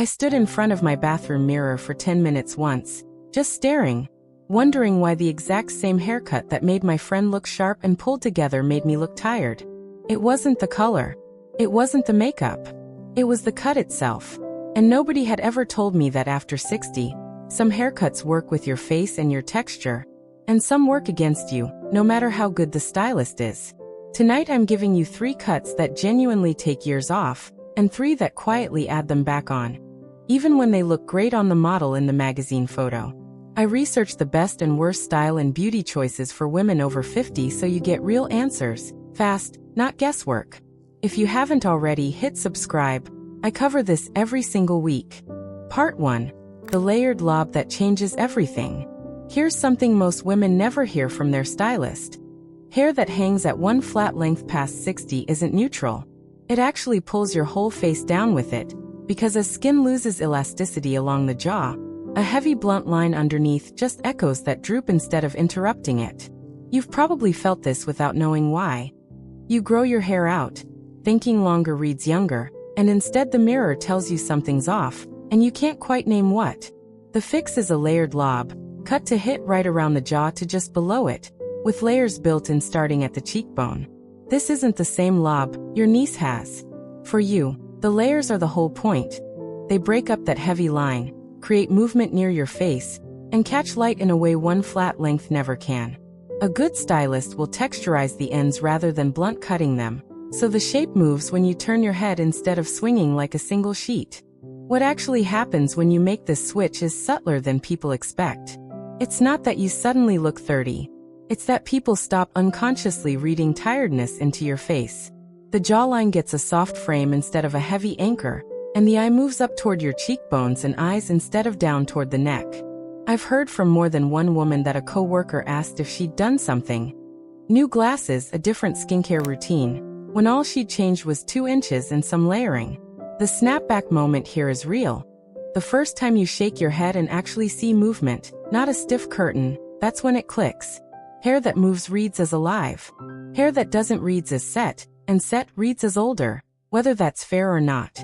I stood in front of my bathroom mirror for 10 minutes once, just staring, wondering why the exact same haircut that made my friend look sharp and pulled together made me look tired. It wasn't the color. It wasn't the makeup. It was the cut itself. And nobody had ever told me that after 60, some haircuts work with your face and your texture, and some work against you, no matter how good the stylist is. Tonight I'm giving you 3 cuts that genuinely take years off, and 3 that quietly add them back on, even when they look great on the model in the magazine photo. I researched the best and worst style and beauty choices for women over 50 so you get real answers, fast, not guesswork. If you haven't already, hit subscribe. I cover this every single week. Part 1. The layered lob that changes everything. Here's something most women never hear from their stylist. Hair that hangs at one flat length past 60 isn't neutral. It actually pulls your whole face down with it, because as skin loses elasticity along the jaw, a heavy blunt line underneath just echoes that droop instead of interrupting it. You've probably felt this without knowing why. You grow your hair out, thinking longer reads younger, and instead the mirror tells you something's off, and you can't quite name what. The fix is a layered lob, cut to hit right around the jaw to just below it, with layers built in starting at the cheekbone. This isn't the same lob your niece has. For you, the layers are the whole point. They break up that heavy line, create movement near your face, and catch light in a way one flat length never can. A good stylist will texturize the ends rather than blunt cutting them, so the shape moves when you turn your head instead of swinging like a single sheet. What actually happens when you make this switch is subtler than people expect. It's not that you suddenly look 30. It's that people stop unconsciously reading tiredness into your face. The jawline gets a soft frame instead of a heavy anchor, and the eye moves up toward your cheekbones and eyes instead of down toward the neck. I've heard from more than one woman that a coworker asked if she'd done something. New glasses, a different skincare routine, when all she'd changed was 2 inches and some layering. The snapback moment here is real. The first time you shake your head and actually see movement, not a stiff curtain, that's when it clicks. Hair that moves reads as alive. Hair that doesn't reads as set, and set reads as older, whether that's fair or not.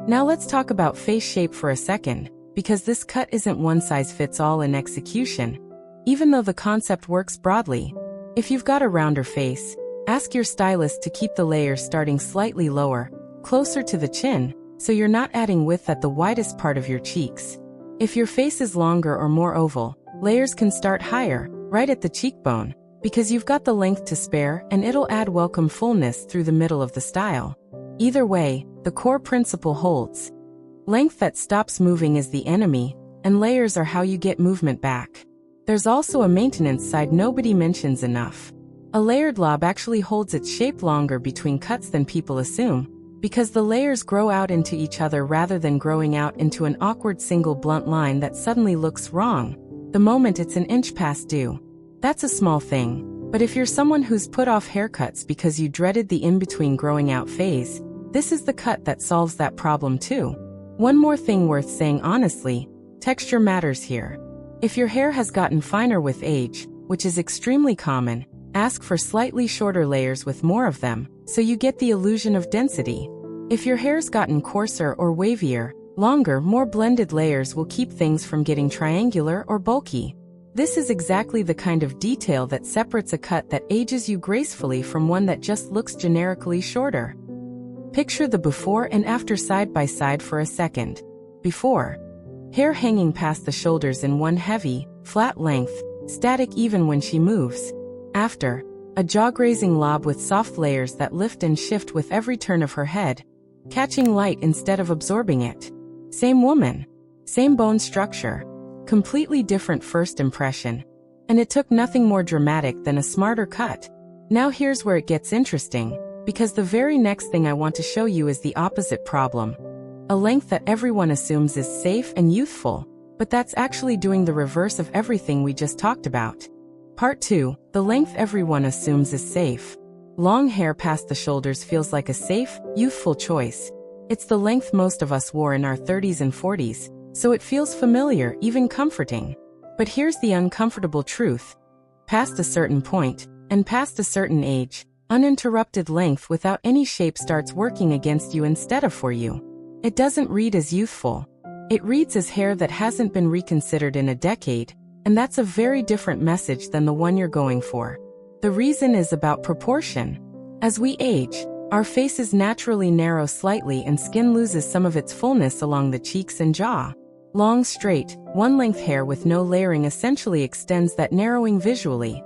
Now let's talk about face shape for a second, because this cut isn't one size fits all in execution, even though the concept works broadly. If you've got a rounder face, ask your stylist to keep the layers starting slightly lower, closer to the chin, so you're not adding width at the widest part of your cheeks. If your face is longer or more oval, layers can start higher, right at the cheekbone, because you've got the length to spare and it'll add welcome fullness through the middle of the style. Either way, the core principle holds. Length that stops moving is the enemy, and layers are how you get movement back. There's also a maintenance side nobody mentions enough. A layered lob actually holds its shape longer between cuts than people assume, because the layers grow out into each other rather than growing out into an awkward single blunt line that suddenly looks wrong the moment it's an inch past due. That's a small thing, but if you're someone who's put off haircuts because you dreaded the in-between growing out phase, this is the cut that solves that problem too. One more thing worth saying honestly, texture matters here. If your hair has gotten finer with age, which is extremely common, ask for slightly shorter layers with more of them, so you get the illusion of density. If your hair's gotten coarser or wavier, longer, more blended layers will keep things from getting triangular or bulky. This is exactly the kind of detail that separates a cut that ages you gracefully from one that just looks generically shorter. Picture the before and after side by side for a second. Before, hair hanging past the shoulders in one heavy, flat length, static even when she moves. After, a jaw-grazing lob with soft layers that lift and shift with every turn of her head, catching light instead of absorbing it. Same woman, same bone structure, completely different first impression. And it took nothing more dramatic than a smarter cut. Now here's where it gets interesting, because the very next thing I want to show you is the opposite problem. A length that everyone assumes is safe and youthful, but that's actually doing the reverse of everything we just talked about. Part 2, the length everyone assumes is safe. Long hair past the shoulders feels like a safe, youthful choice. It's the length most of us wore in our 30s and 40s, so it feels familiar, even comforting. But here's the uncomfortable truth. Past a certain point, and past a certain age, uninterrupted length without any shape starts working against you instead of for you. It doesn't read as youthful. It reads as hair that hasn't been reconsidered in a decade, and that's a very different message than the one you're going for. The reason is about proportion. As we age, our faces naturally narrow slightly and skin loses some of its fullness along the cheeks and jaw. Long, straight, one-length hair with no layering essentially extends that narrowing visually.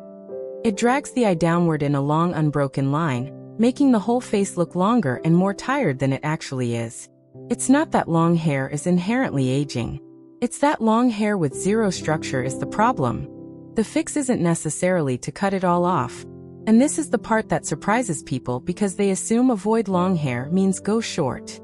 It drags the eye downward in a long, unbroken line, making the whole face look longer and more tired than it actually is. It's not that long hair is inherently aging. It's that long hair with zero structure is the problem. The fix isn't necessarily to cut it all off. And this is the part that surprises people because they assume avoid long hair means go short.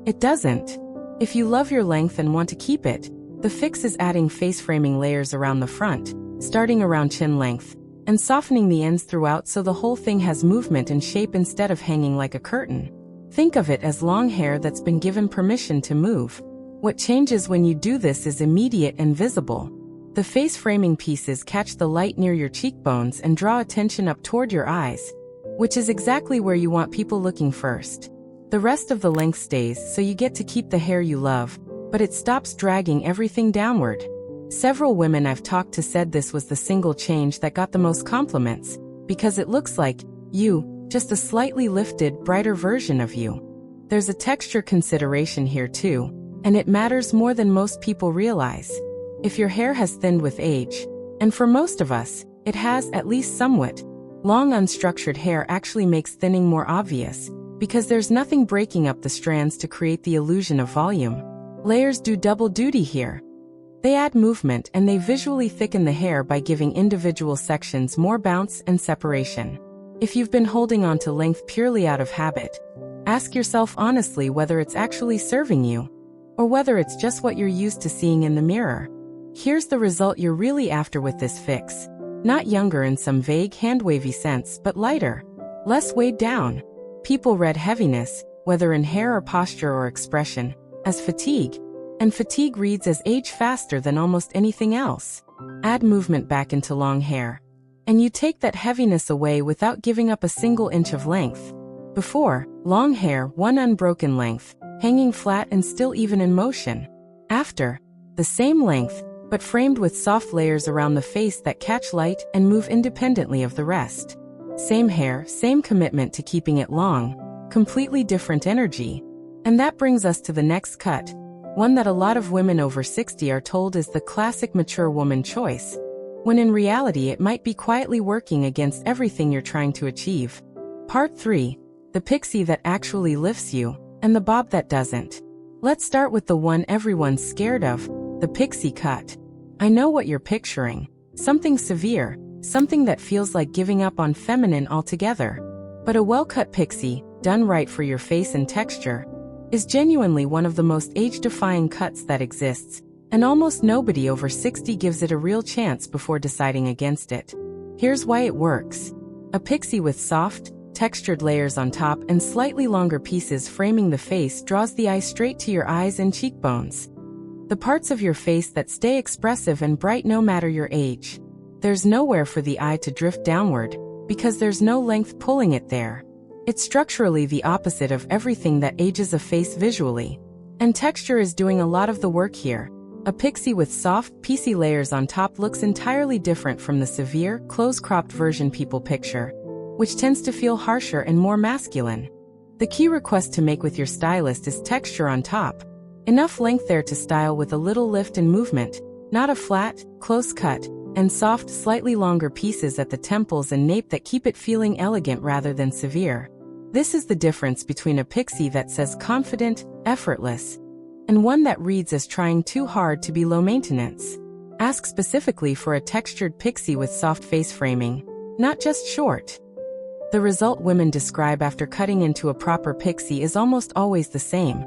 It doesn't. If you love your length and want to keep it, the fix is adding face-framing layers around the front, starting around chin length, and softening the ends throughout so the whole thing has movement and shape instead of hanging like a curtain. Think of it as long hair that's been given permission to move. What changes when you do this is immediate and visible. The face-framing pieces catch the light near your cheekbones and draw attention up toward your eyes, which is exactly where you want people looking first. The rest of the length stays, so you get to keep the hair you love, but it stops dragging everything downward. Several women I've talked to said this was the single change that got the most compliments, because it looks like you, just a slightly lifted, brighter version of you. There's a texture consideration here too, and it matters more than most people realize. If your hair has thinned with age, and for most of us, it has at least somewhat, long unstructured hair actually makes thinning more obvious, because there's nothing breaking up the strands to create the illusion of volume. Layers do double duty here. They add movement and they visually thicken the hair by giving individual sections more bounce and separation. If you've been holding on to length purely out of habit, ask yourself honestly whether it's actually serving you, or whether it's just what you're used to seeing in the mirror. Here's the result you're really after with this fix. Not younger in some vague hand-wavy sense, but lighter. Less weighed down. People read heaviness, whether in hair or posture or expression, as fatigue. And fatigue reads as age faster than almost anything else. Add movement back into long hair, and you take that heaviness away without giving up a single inch of length. Before, long hair, one unbroken length, hanging flat and still even in motion. After, the same length, but framed with soft layers around the face that catch light and move independently of the rest. Same hair, same commitment to keeping it long, completely different energy. And that brings us to the next cut, one that a lot of women over 60 are told is the classic mature woman choice, when in reality it might be quietly working against everything you're trying to achieve. Part 3, the pixie that actually lifts you, and the bob that doesn't. Let's start with the one everyone's scared of, the pixie cut. I know what you're picturing. Something severe, something that feels like giving up on feminine altogether. But a well-cut pixie, done right for your face and texture, is genuinely one of the most age-defying cuts that exists, and almost nobody over 60 gives it a real chance before deciding against it. Here's why it works. A pixie with soft, textured layers on top and slightly longer pieces framing the face draws the eye straight to your eyes and cheekbones. The parts of your face that stay expressive and bright no matter your age. There's nowhere for the eye to drift downward, because there's no length pulling it there. It's structurally the opposite of everything that ages a face visually. And texture is doing a lot of the work here. A pixie with soft, piecey layers on top looks entirely different from the severe, close-cropped version people picture, which tends to feel harsher and more masculine. The key request to make with your stylist is texture on top. Enough length there to style with a little lift and movement, not a flat, close cut, and soft, slightly longer pieces at the temples and nape that keep it feeling elegant rather than severe. This is the difference between a pixie that says confident, effortless, and one that reads as trying too hard to be low maintenance. Ask specifically for a textured pixie with soft face framing, not just short. The result women describe after cutting into a proper pixie is almost always the same.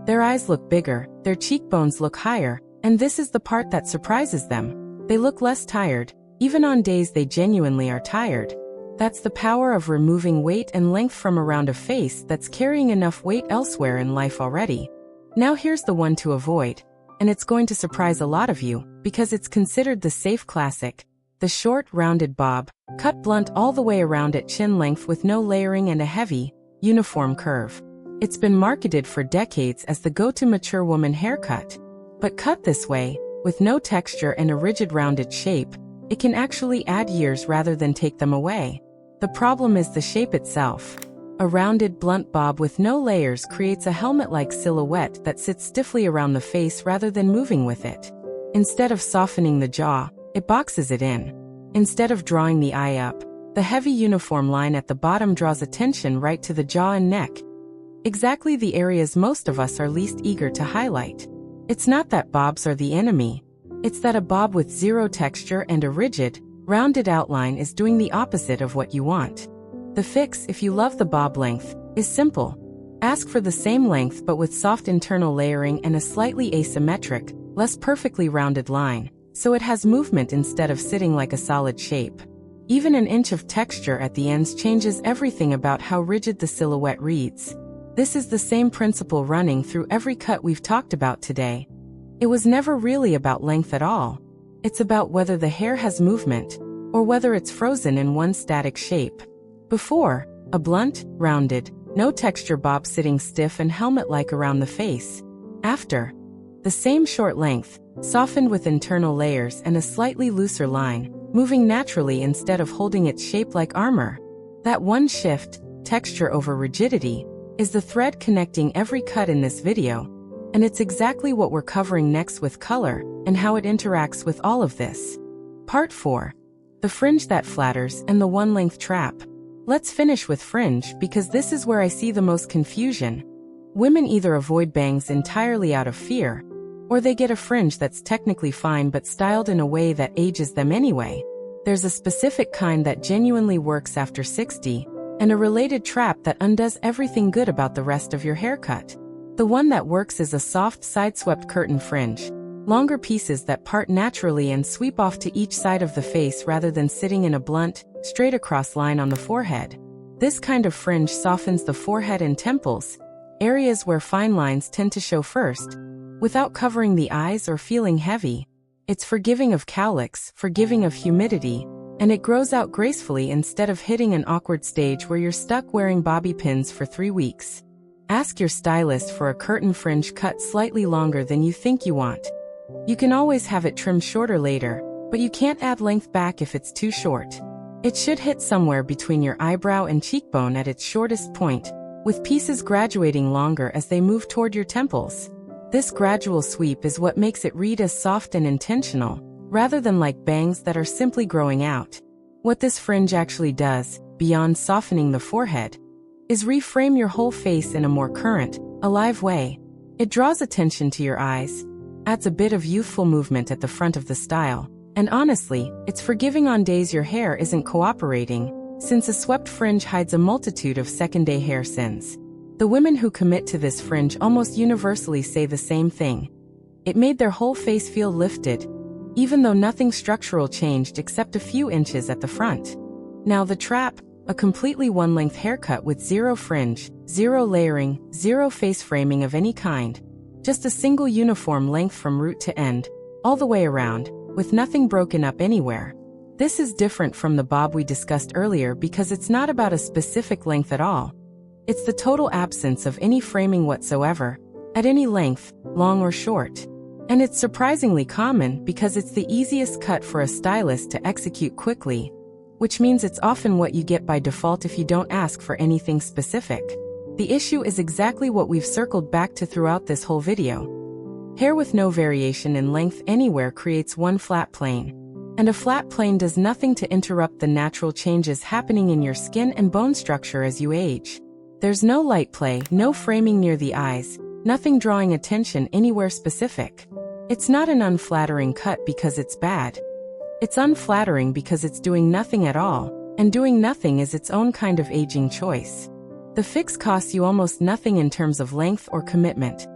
Their eyes look bigger, their cheekbones look higher, and this is the part that surprises them. They look less tired, even on days they genuinely are tired. That's the power of removing weight and length from around a face that's carrying enough weight elsewhere in life already. Now here's the one to avoid, and it's going to surprise a lot of you, because it's considered the safe classic. The short, rounded bob, cut blunt all the way around at chin length with no layering and a heavy, uniform curve. It's been marketed for decades as the go-to mature woman haircut, But cut this way, with no texture and a rigid rounded shape, it can actually add years rather than take them away. The problem is the shape itself. A rounded, blunt bob with no layers creates a helmet-like silhouette that sits stiffly around the face rather than moving with it. Instead of softening the jaw, it boxes it in. Instead of drawing the eye up, the heavy uniform line at the bottom draws attention right to the jaw and neck. Exactly the areas most of us are least eager to highlight. It's not that bobs are the enemy. It's that a bob with zero texture and a rigid, rounded outline is doing the opposite of what you want. The fix, if you love the bob length, is simple. Ask for the same length but with soft internal layering and a slightly asymmetric, less perfectly rounded line, so it has movement instead of sitting like a solid shape. Even an inch of texture at the ends changes everything about how rigid the silhouette reads. This is the same principle running through every cut we've talked about today. It was never really about length at all. It's about whether the hair has movement, or whether it's frozen in one static shape. Before, a blunt, rounded, no texture bob sitting stiff and helmet-like around the face. After, the same short length, softened with internal layers and a slightly looser line, moving naturally instead of holding its shape like armor. That one shift, texture over rigidity, is the thread connecting every cut in this video, and it's exactly what we're covering next with color and how it interacts with all of this. Part 4. The fringe that flatters and the one-length trap. Let's finish with fringe because this is where I see the most confusion. Women either avoid bangs entirely out of fear, or they get a fringe that's technically fine but styled in a way that ages them anyway. There's a specific kind that genuinely works after 60, and a related trap that undoes everything good about the rest of your haircut. The one that works is a soft side-swept curtain fringe, longer pieces that part naturally and sweep off to each side of the face rather than sitting in a blunt, straight-across line on the forehead. This kind of fringe softens the forehead and temples, areas where fine lines tend to show first, without covering the eyes or feeling heavy. It's forgiving of cowlicks, forgiving of humidity, and it grows out gracefully instead of hitting an awkward stage where you're stuck wearing bobby pins for 3 weeks. Ask your stylist for a curtain fringe cut slightly longer than you think you want. You can always have it trimmed shorter later, but you can't add length back if it's too short. It should hit somewhere between your eyebrow and cheekbone at its shortest point, with pieces graduating longer as they move toward your temples. This gradual sweep is what makes it read as soft and intentional, rather than like bangs that are simply growing out. What this fringe actually does, beyond softening the forehead, is reframe your whole face in a more current, alive way. It draws attention to your eyes, adds a bit of youthful movement at the front of the style, and honestly, it's forgiving on days your hair isn't cooperating, since a swept fringe hides a multitude of second-day hair sins. The women who commit to this fringe almost universally say the same thing. It made their whole face feel lifted, even though nothing structural changed except a few inches at the front. Now the trap, a completely one-length haircut with zero fringe, zero layering, zero face framing of any kind. Just a single uniform length from root to end, all the way around, with nothing broken up anywhere. This is different from the bob we discussed earlier because it's not about a specific length at all. It's the total absence of any framing whatsoever, at any length, long or short. And it's surprisingly common because it's the easiest cut for a stylist to execute quickly, which means it's often what you get by default if you don't ask for anything specific. The issue is exactly what we've circled back to throughout this whole video. Hair with no variation in length anywhere creates one flat plane. And a flat plane does nothing to interrupt the natural changes happening in your skin and bone structure as you age. There's no light play, no framing near the eyes, nothing drawing attention anywhere specific. It's not an unflattering cut because it's bad. It's unflattering because it's doing nothing at all, and doing nothing is its own kind of aging choice. The fix costs you almost nothing in terms of length or commitment.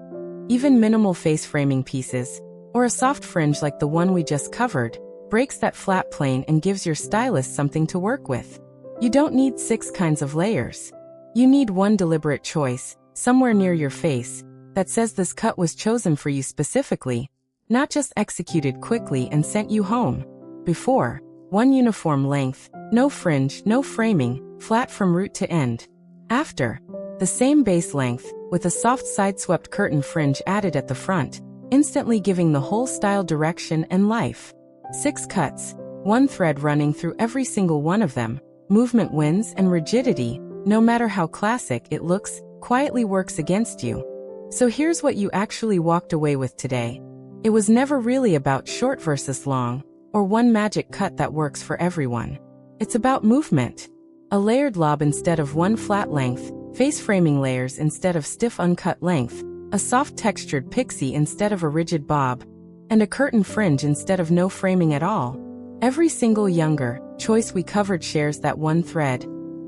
Even minimal face framing pieces, or a soft fringe like the one we just covered, breaks that flat plane and gives your stylist something to work with. You don't need 6 kinds of layers. You need one deliberate choice, somewhere near your face, that says this cut was chosen for you specifically, not just executed quickly and sent you home. Before, one uniform length, no fringe, no framing, flat from root to end. After, the same base length, with a soft side-swept curtain fringe added at the front, instantly giving the whole style direction and life. 6 cuts, one thread running through every single one of them. Movement wins, and rigidity, no matter how classic it looks, quietly works against you. So here's what you actually walked away with today. It was never really about short versus long, or one magic cut that works for everyone. It's about movement. A layered lob instead of one flat length, face-framing layers instead of stiff uncut length, a soft textured pixie instead of a rigid bob, and a curtain fringe instead of no framing at all. Every single younger choice we covered shares that one thread.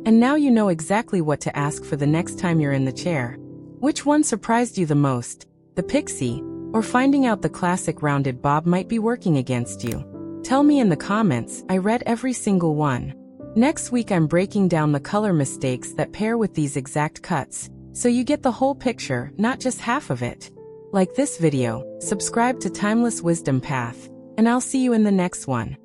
And now you know exactly what to ask for the next time you're in the chair. Which one surprised you the most? The pixie, or finding out the classic rounded bob might be working against you? Tell me in the comments. I read every single one. Next week I'm breaking down the color mistakes that pair with these exact cuts, so you get the whole picture, not just half of it. Like this video, subscribe to Timeless Wisdom Path, and I'll see you in the next one.